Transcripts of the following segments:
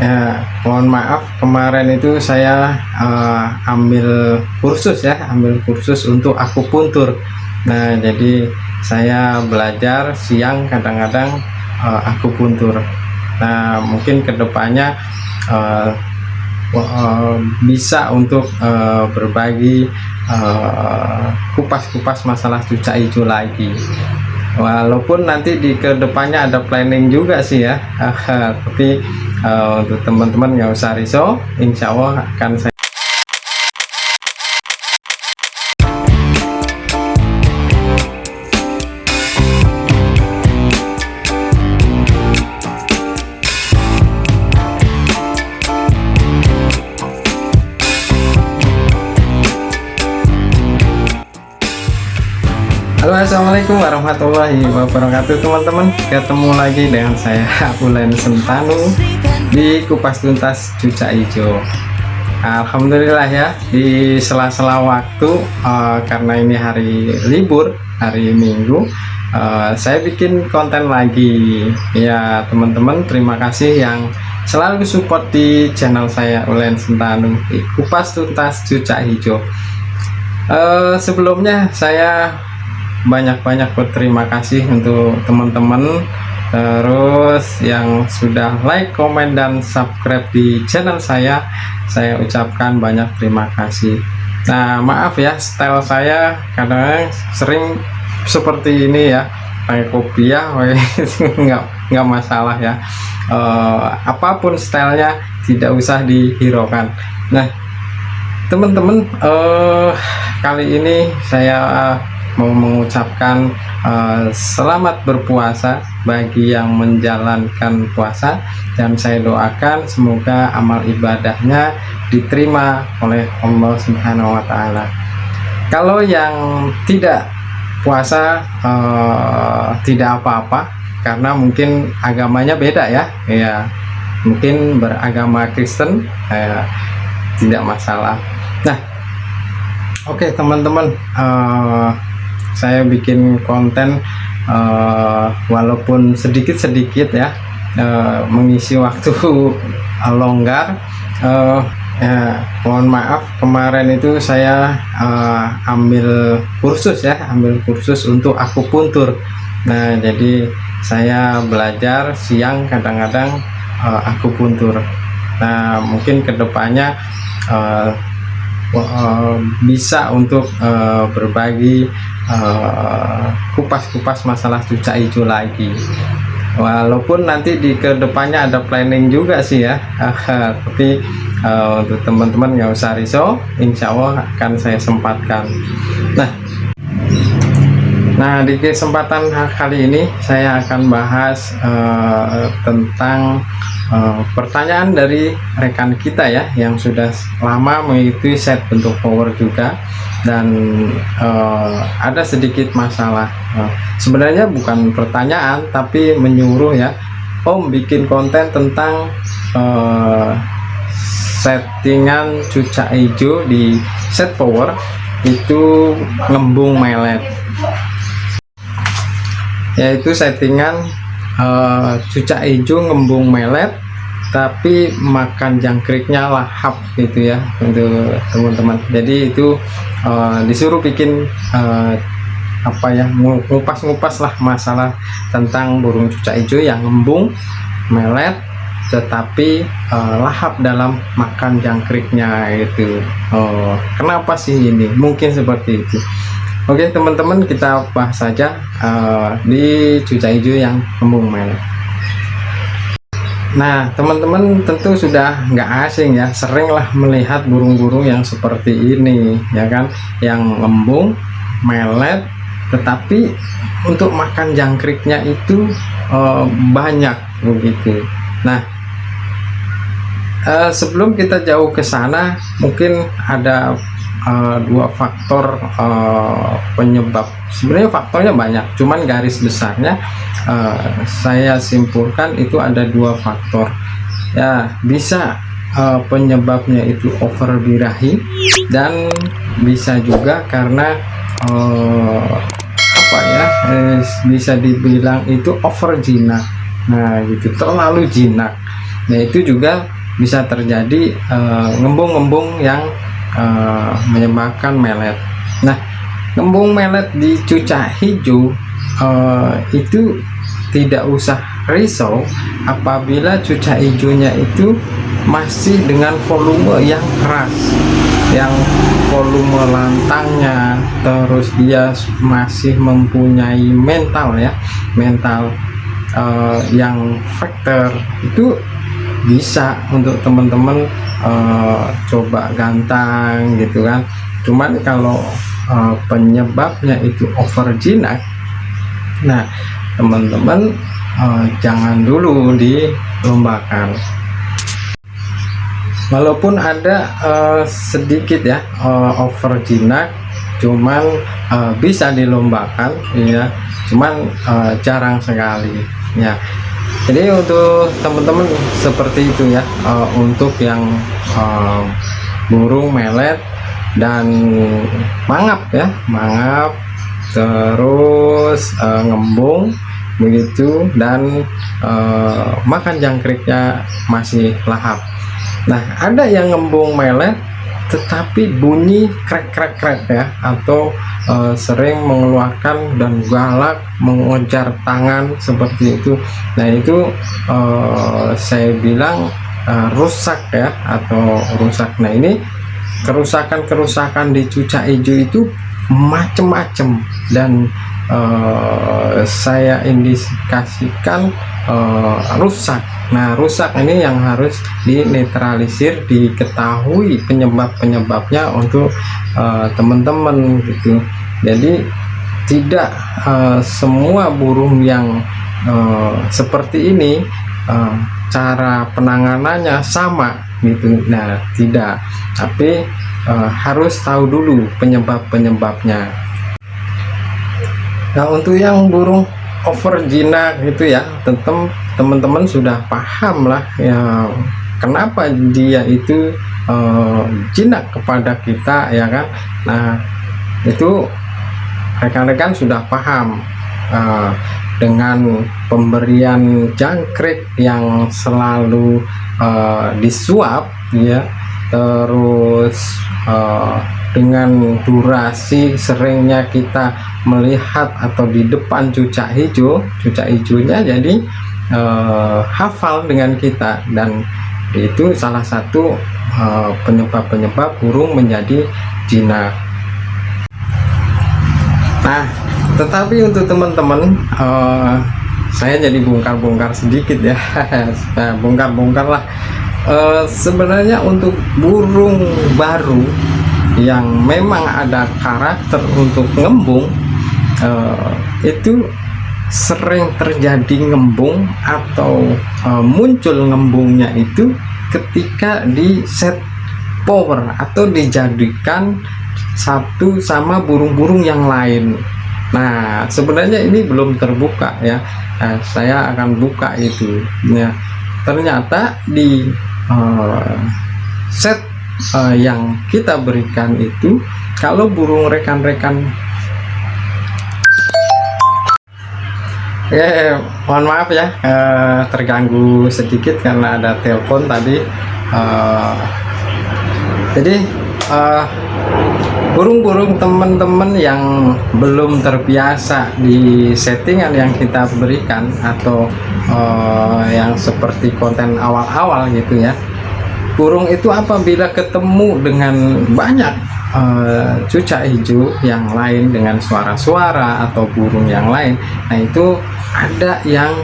Ya, mohon maaf kemarin itu saya ambil kursus untuk akupuntur. Nah, jadi saya belajar siang kadang-kadang akupuntur. Nah, mungkin kedepannya bisa untuk berbagi kupas-kupas masalah cucak hijau lagi. Walaupun nanti di kedepannya ada planning juga sih ya, tapi untuk teman-teman nggak usah risau, insya Allah akan saya. Halo, assalamualaikum warahmatullahi wabarakatuh teman-teman. Ketemu lagi dengan saya Ulen Sentanu di Kupas Tuntas Cucak Hijau. Alhamdulillah ya, di sela-sela waktu karena ini hari libur, hari Minggu, saya bikin konten lagi ya teman-teman. Terima kasih yang selalu support di channel saya Ulen Sentanu di Kupas Tuntas Cucak Hijau. Sebelumnya saya banyak-banyak berterima kasih untuk teman-teman terus yang sudah like, komen, dan subscribe di channel saya ucapkan banyak terima kasih. Nah, maaf ya, style saya kadang sering seperti ini ya, pakai kopiah nggak masalah ya, apapun stylenya tidak usah dihiraukan. Nah teman-teman, kali ini saya mau mengucapkan selamat berpuasa bagi yang menjalankan puasa, dan saya doakan semoga amal ibadahnya diterima oleh Allah Subhanahu wa Ta'ala. Kalau yang tidak puasa tidak apa-apa, karena mungkin agamanya beda ya, mungkin beragama Kristen, tidak masalah. Nah, oke teman-teman, saya bikin konten walaupun sedikit-sedikit ya, mengisi waktu longgar. Mohon maaf kemarin itu saya ambil kursus untuk akupuntur. Nah, jadi saya belajar siang kadang-kadang akupuntur. Nah, mungkin kedepannya bisa untuk berbagi kupas-kupas masalah cucak hijau lagi. Walaupun nanti di kedepannya ada planning juga sih ya, tapi untuk teman-teman nggak usah risau, insya Allah akan saya sempatkan. Nah, di kesempatan kali ini saya akan bahas tentang pertanyaan dari rekan kita ya, yang sudah lama mengikuti set bentuk power juga, dan ada sedikit masalah. Sebenarnya bukan pertanyaan tapi menyuruh ya, Om bikin konten tentang settingan cucak hijau di set power itu ngembung melet, yaitu settingan cucak hijau ngembung melet tapi makan jangkriknya lahap gitu ya untuk teman-teman. Jadi itu disuruh bikin apa ya, ngupas-ngupas lah masalah tentang burung cucak hijau yang ngembung melet tetapi lahap dalam makan jangkriknya gitu. Kenapa sih ini mungkin seperti itu? Oke teman-teman, kita bahas saja di cucak hijau yang ngembung melet. Nah teman-teman tentu sudah nggak asing ya, seringlah melihat burung-burung yang seperti ini ya kan, yang ngembung melet tetapi untuk makan jangkriknya itu banyak begitu. Nah, sebelum kita jauh ke sana, mungkin ada dua faktor penyebab. Sebenarnya faktornya banyak, cuman garis besarnya saya simpulkan itu ada dua faktor ya. Bisa penyebabnya itu over birahi, dan bisa juga karena apa ya, bisa dibilang itu over jinak. Nah gitu, terlalu jinak. Nah itu juga bisa terjadi ngembung-ngembung yang menyebabkan melet. Nah, ngembung melet di cucak hijau itu tidak usah risau apabila cucak hijaunya itu masih dengan volume yang keras, yang volume lantangnya, terus dia masih mempunyai mental yang vektor. Itu bisa untuk teman-teman coba gantang gitu kan. Cuman kalau penyebabnya itu over jinak, nah teman-teman jangan dulu dilombakan. Walaupun ada sedikit ya over jinak, cuman bisa dilombakan ya, cuman jarang sekali ya. Jadi untuk teman-teman seperti itu ya, untuk yang burung melet dan mangap ya, mangap terus ngembung begitu, dan makan jangkriknya masih lahap. Nah, ada yang ngembung melet tetapi bunyi krek ya, atau sering mengeluarkan dan galak mengejar tangan seperti itu. Nah itu saya bilang rusak ya, atau rusak. Nah ini kerusakan di cucak hijau itu macem-macem, dan saya indikasikan rusak. Nah rusak ini yang harus dinetralisir, diketahui penyebabnya untuk teman-teman gitu. Jadi tidak semua burung yang seperti ini cara penanganannya sama gitu. Nah tidak, tapi harus tahu dulu penyebabnya. Nah untuk yang burung over jinak gitu ya, teman-teman sudah paham lah ya kenapa dia itu jinak kepada kita ya kan. Nah itu rekan-rekan sudah paham dengan pemberian jangkrik yang selalu disuap ya, terus dengan durasi seringnya kita melihat atau di depan cucak hijaunya, jadi hafal dengan kita, dan itu salah satu penyebab burung menjadi jinak. Nah tetapi untuk teman-teman saya jadi bongkar sedikit ya. Nah, bongkar lah. Sebenarnya untuk burung baru yang memang ada karakter untuk ngembung, itu sering terjadi ngembung atau muncul ngembungnya itu ketika di set power atau dijadikan satu sama burung-burung yang lain. Nah sebenarnya ini belum terbuka ya. Nah, saya akan buka itu ya. Ternyata di set yang kita berikan itu, kalau burung rekan-rekan mohon maaf ya, terganggu sedikit karena ada telepon tadi. Jadi burung-burung teman-teman yang belum terbiasa di settingan yang kita berikan, atau yang seperti konten awal-awal gitu ya, burung itu apabila ketemu dengan banyak cucak hijau yang lain dengan suara-suara atau burung yang lain, nah itu ada yang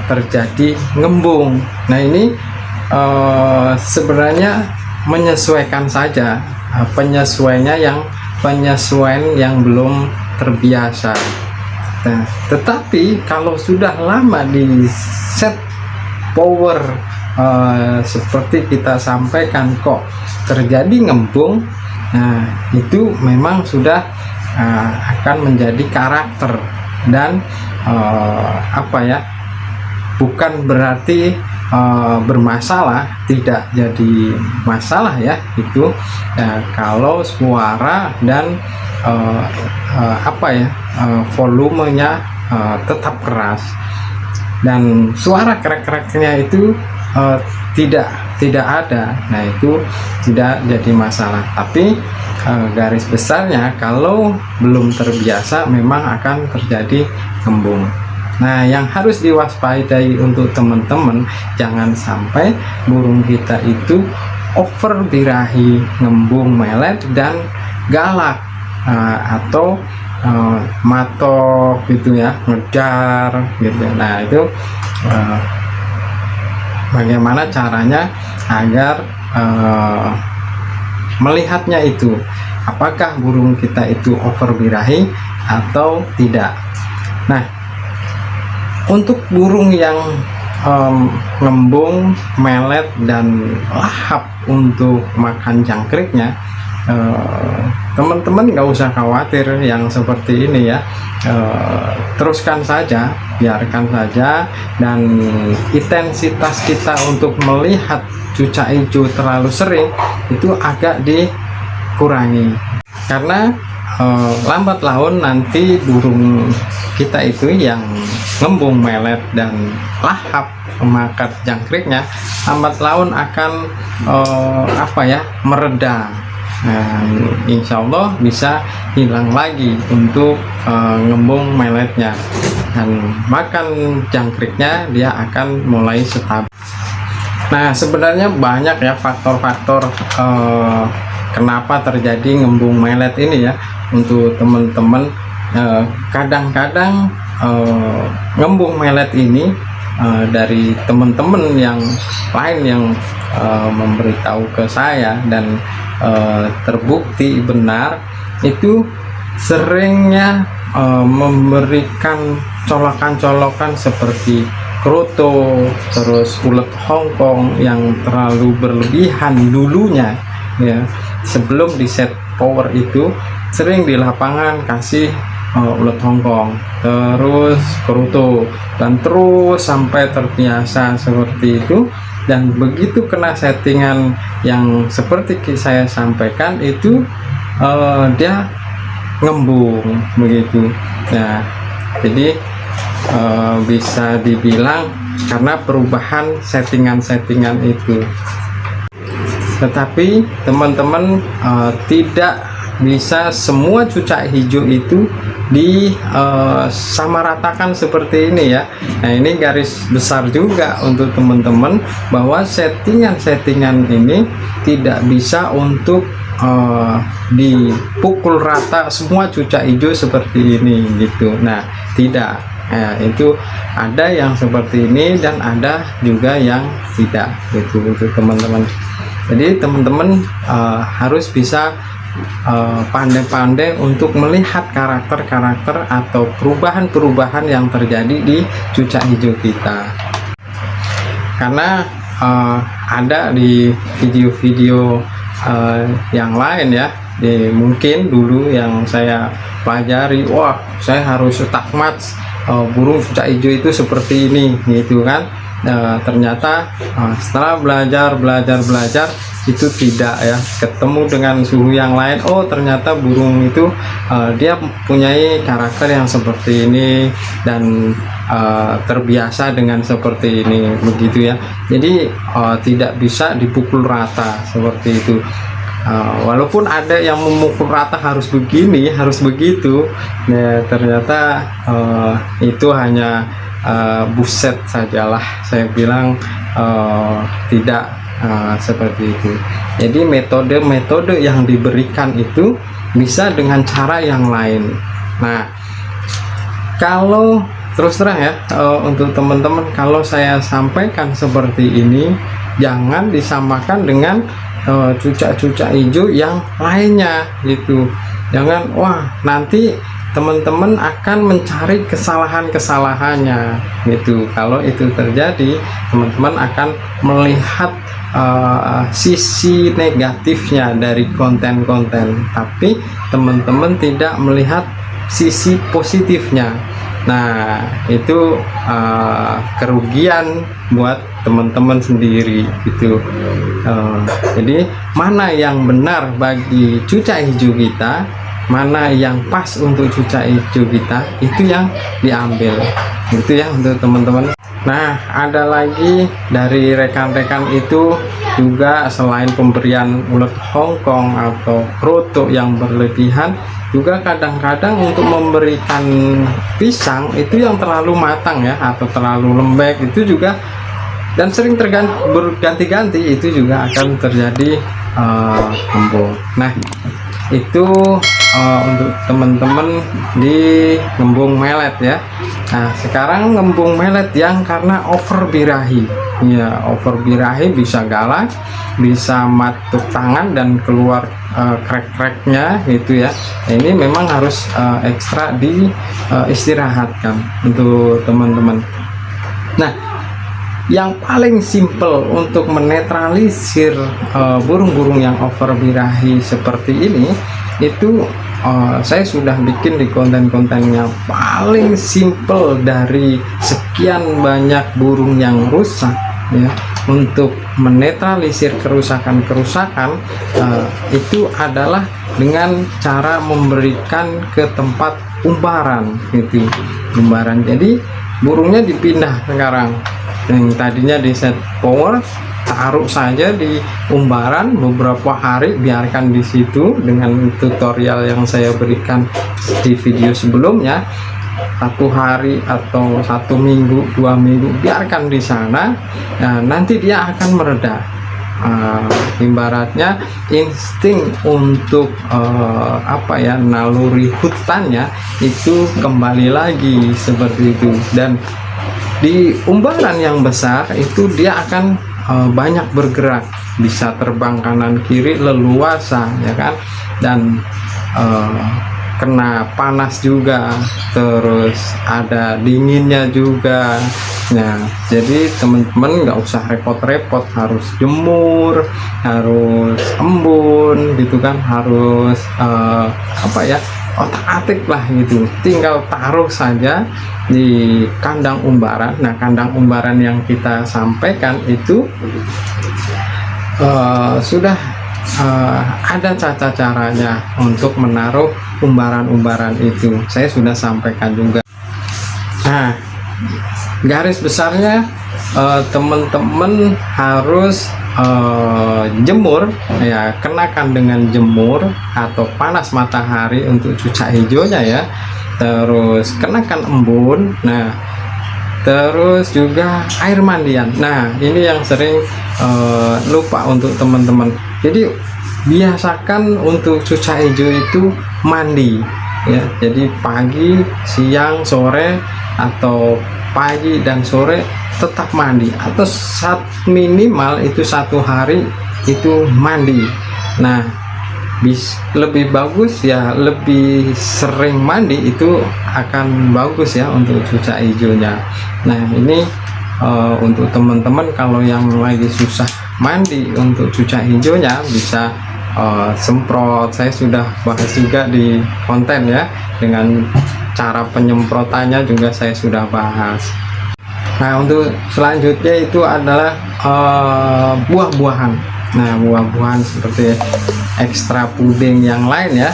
terjadi ngembung. Nah ini sebenarnya menyesuaikan saja, penyesuaian yang belum terbiasa. Nah, tetapi kalau sudah lama di set power seperti kita sampaikan kok terjadi ngembung, nah itu memang sudah akan menjadi karakter, dan apa ya, bukan berarti bermasalah, tidak jadi masalah ya itu ya, kalau suara dan apa ya, volumenya tetap keras, dan suara krek-kreknya itu tidak ada, nah itu tidak jadi masalah. Tapi garis besarnya kalau belum terbiasa memang akan terjadi ngembung. Nah, yang harus diwaspadai untuk teman-teman, jangan sampai burung kita itu over birahi, ngembung, melet, dan galak, atau matok gitu ya, ngedar gitu. Nah, itu bagaimana caranya agar melihatnya itu, apakah burung kita itu over birahi atau tidak. Nah, untuk burung yang ngembung, melet, dan lahap untuk makan jangkriknya, teman-teman nggak usah khawatir yang seperti ini ya. Teruskan saja, biarkan saja, dan intensitas kita untuk melihat cucak hijau terlalu sering itu agak dikurangi, karena lambat laun nanti burung kita itu yang ngembung, melet, dan lahap memakan jangkriknya lambat laun akan mereda. Nah, insya Allah bisa hilang lagi untuk ngembung, meletnya, dan makan jangkriknya dia akan mulai stabil. Nah, sebenarnya banyak ya faktor-faktor kenapa terjadi ngembung, melet ini ya. Untuk teman-teman, kadang-kadang ngembung, melet ini dari teman-teman yang lain yang memberitahu ke saya dan terbukti benar, itu seringnya memberikan colokan-colokan seperti kroto, terus ulet Hongkong yang terlalu berlebihan dulunya ya. Sebelum di set power itu sering di lapangan kasih ulet Hongkong, terus kroto, dan terus sampai terbiasa seperti itu. Dan begitu kena settingan yang seperti saya sampaikan itu, dia ngembung begitu. Nah, jadi bisa dibilang karena perubahan settingan-settingan itu. Tetapi teman-teman tidak bisa semua cucak hijau itu disamaratakan seperti ini ya. Nah, ini garis besar juga untuk teman-teman, bahwa settingan-settingan ini tidak bisa untuk dipukul rata semua cucak hijau seperti ini gitu. Nah, tidak. Nah, itu ada yang seperti ini dan ada juga yang tidak gitu untuk teman-teman. Jadi teman-teman harus bisa pandai-pandai untuk melihat karakter-karakter atau perubahan-perubahan yang terjadi di cucak hijau kita. Karena ada di video-video yang lain ya, mungkin dulu yang saya pelajari, wah saya harus takmat burung cucak hijau itu seperti ini gitu kan. Ternyata setelah belajar itu tidak ya, ketemu dengan suhu yang lain, oh ternyata burung itu dia mempunyai karakter yang seperti ini dan terbiasa dengan seperti ini begitu ya. Jadi tidak bisa dipukul rata seperti itu. Walaupun ada yang memukul rata harus begini, harus begitu, ya ternyata itu hanya buset sajalah, saya bilang tidak seperti itu. Jadi metode-metode yang diberikan itu bisa dengan cara yang lain. Nah, kalau terus terang ya, untuk teman-teman, kalau saya sampaikan seperti ini, jangan disamakan dengan cucak-cucak hijau yang lainnya gitu. Jangan, wah nanti teman-teman akan mencari kesalahan-kesalahannya gitu. Kalau itu terjadi, teman-teman akan melihat sisi negatifnya dari konten-konten, tapi teman-teman tidak melihat sisi positifnya. Nah, itu kerugian buat teman-teman sendiri gitu. Jadi mana yang benar bagi cucak hijau kita, mana yang pas untuk cucak hijau kita, itu yang diambil. Itu ya untuk teman-teman. Nah, ada lagi dari rekan-rekan itu juga, selain pemberian ulet Hongkong atau kroto yang berlebihan, juga kadang-kadang untuk memberikan pisang itu yang terlalu matang ya, atau terlalu lembek, itu juga, dan sering berganti-ganti, itu juga akan terjadi embung. Nah, itu untuk teman-teman di ngembung melet ya. Nah, sekarang ngembung melet yang karena over birahi ya, over birahi bisa galak, bisa matuk tangan dan keluar krek-kreknya gitu ya. Nah, ini memang harus ekstra di istirahatkan untuk teman-teman. Nah, yang paling simple untuk menetralisir burung-burung yang over birahi seperti ini, itu saya sudah bikin di konten-konten yang paling simple dari sekian banyak burung yang rusak ya. Untuk menetralisir kerusakan-kerusakan itu adalah dengan cara memberikan ke tempat umbaran gitu, umbaran. Jadi burungnya dipindah sekarang, yang tadinya di set power, taruh saja di umbaran beberapa hari, biarkan di situ dengan tutorial yang saya berikan di video sebelumnya. 1 hari atau 1 minggu, 2 minggu, biarkan di sana. Nah, nanti dia akan mereda. Ibaratnya insting untuk apa ya, naluri hutannya itu kembali lagi seperti itu. Dan di umbaran yang besar itu dia akan banyak bergerak, bisa terbang kanan kiri leluasa ya kan, dan kena panas juga, terus ada dinginnya juga. Nah, jadi teman-teman nggak usah repot-repot harus jemur, harus embun gitu kan, harus apa ya, otak-atik lah gitu. Tinggal taruh saja di kandang umbaran. Nah, kandang umbaran yang kita sampaikan itu sudah ada tata caranya untuk menaruh umbaran-umbaran itu, saya sudah sampaikan juga. Nah, garis besarnya teman-teman harus jemur ya, kenakan dengan jemur atau panas matahari untuk cucak hijaunya ya, terus kenakan embun. Nah, terus juga air mandian. Nah, ini yang sering lupa untuk teman-teman. Jadi biasakan untuk cucak hijau itu mandi ya, jadi pagi, siang, sore, atau pagi dan sore tetap mandi, atau minimal itu 1 hari itu mandi. Nah, lebih bagus ya, lebih sering mandi itu akan bagus ya untuk cucak hijaunya. Nah, ini untuk teman-teman kalau yang lagi susah mandi untuk cucak hijaunya, bisa semprot. Saya sudah bahas juga di konten ya, dengan cara penyemprotannya juga saya sudah bahas. Nah, untuk selanjutnya itu adalah buah-buahan. Nah, buah-buahan seperti ekstra puding yang lain ya,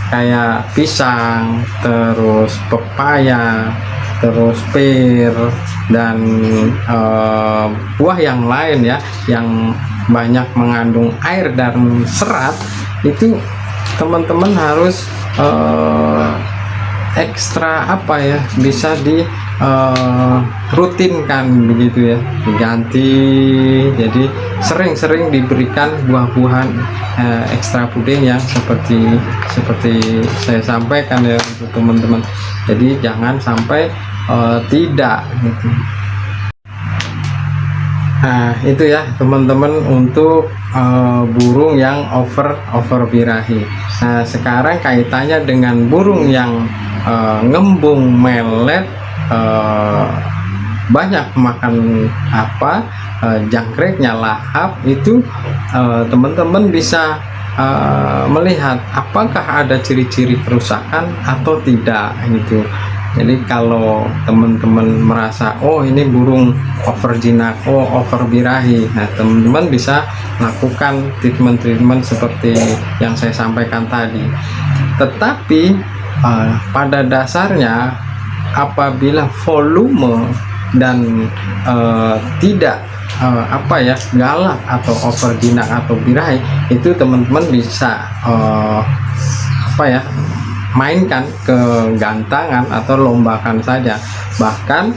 kayak pisang, terus pepaya, terus pir, dan buah yang lain ya, yang banyak mengandung air dan serat, itu teman-teman harus ekstra apa ya, bisa di rutinkan begitu ya, diganti. Jadi sering-sering diberikan buah-buahan ekstra puding yang seperti saya sampaikan ya untuk teman-teman. Jadi jangan sampai tidak gitu. Nah, itu ya teman-teman untuk burung yang over birahi. Nah, sekarang kaitannya dengan burung yang ngembung melet, banyak makan apa, jangkriknya, lahap, itu teman-teman bisa melihat apakah ada ciri-ciri kerusakan atau tidak gitu. Jadi kalau teman-teman merasa oh ini burung overjinak, oh overbirahi, nah teman-teman bisa lakukan treatment seperti yang saya sampaikan tadi. Tetapi pada dasarnya apabila volume dan tidak galak atau overjinak atau birahi, itu teman-teman bisa mainkan ke gantangan atau lombakan saja. Bahkan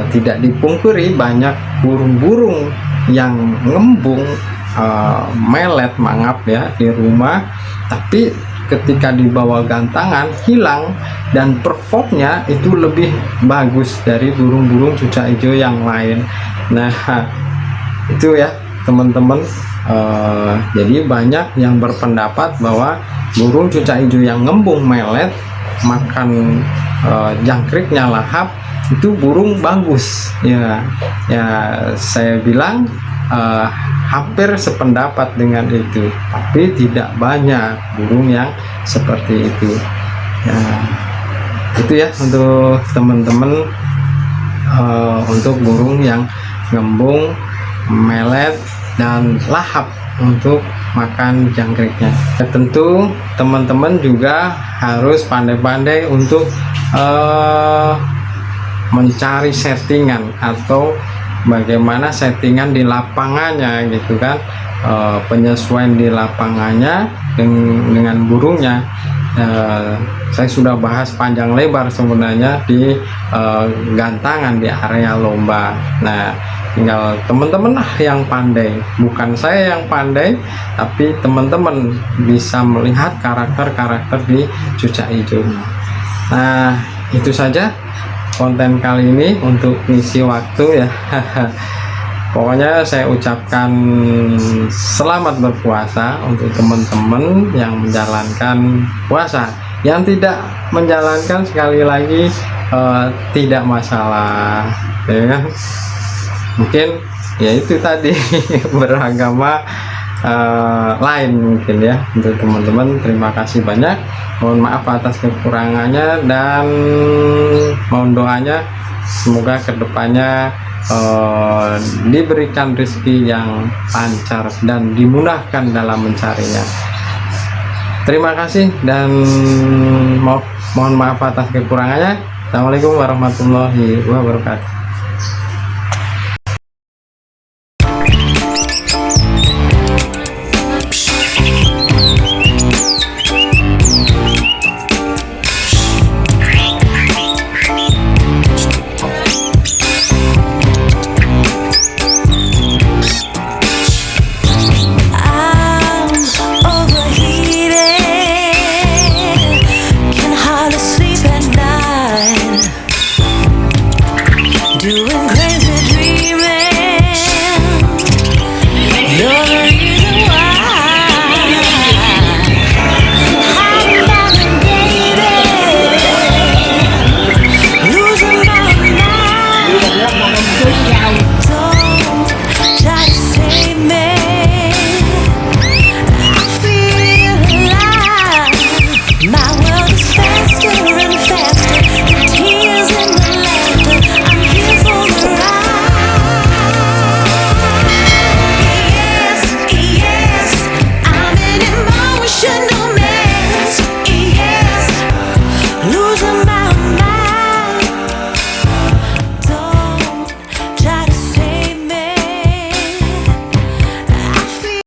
tidak dipungkiri banyak burung-burung yang ngembung melet mangap ya di rumah, tapi ketika dibawa gantangan hilang dan performnya itu lebih bagus dari burung-burung cucak hijau yang lain. Nah itu ya teman-teman, jadi banyak yang berpendapat bahwa burung cucak hijau yang ngembung melet makan jangkriknya lahap itu burung bagus ya. Saya bilang hampir sependapat dengan itu, tapi tidak banyak burung yang seperti itu ya. Itu ya untuk teman-teman, untuk burung yang ngembung, melet, dan lahap untuk makan jangkriknya. Tentu teman-teman juga harus pandai-pandai untuk mencari settingan atau bagaimana settingan di lapangannya gitu kan, penyesuaian di lapangannya dengan burungnya. Saya sudah bahas panjang lebar sebenarnya di gantangan di area lomba. Nah tinggal teman-teman yang pandai, bukan saya yang pandai, tapi teman-teman bisa melihat karakter-karakter di cucak hijau. Nah itu saja konten kali ini untuk ngisi waktu ya. Pokoknya saya ucapkan selamat berpuasa untuk teman-teman yang menjalankan puasa. Yang tidak menjalankan, sekali lagi tidak masalah ya kan? Mungkin ya itu tadi beragama lain mungkin ya. Untuk teman-teman terima kasih banyak, mohon maaf atas kekurangannya, dan mohon doanya semoga kedepannya diberikan rezeki yang lancar dan dimudahkan dalam mencarinya. Terima kasih dan mohon maaf atas kekurangannya. Assalamualaikum warahmatullahi wabarakatuh. My world is faster and faster.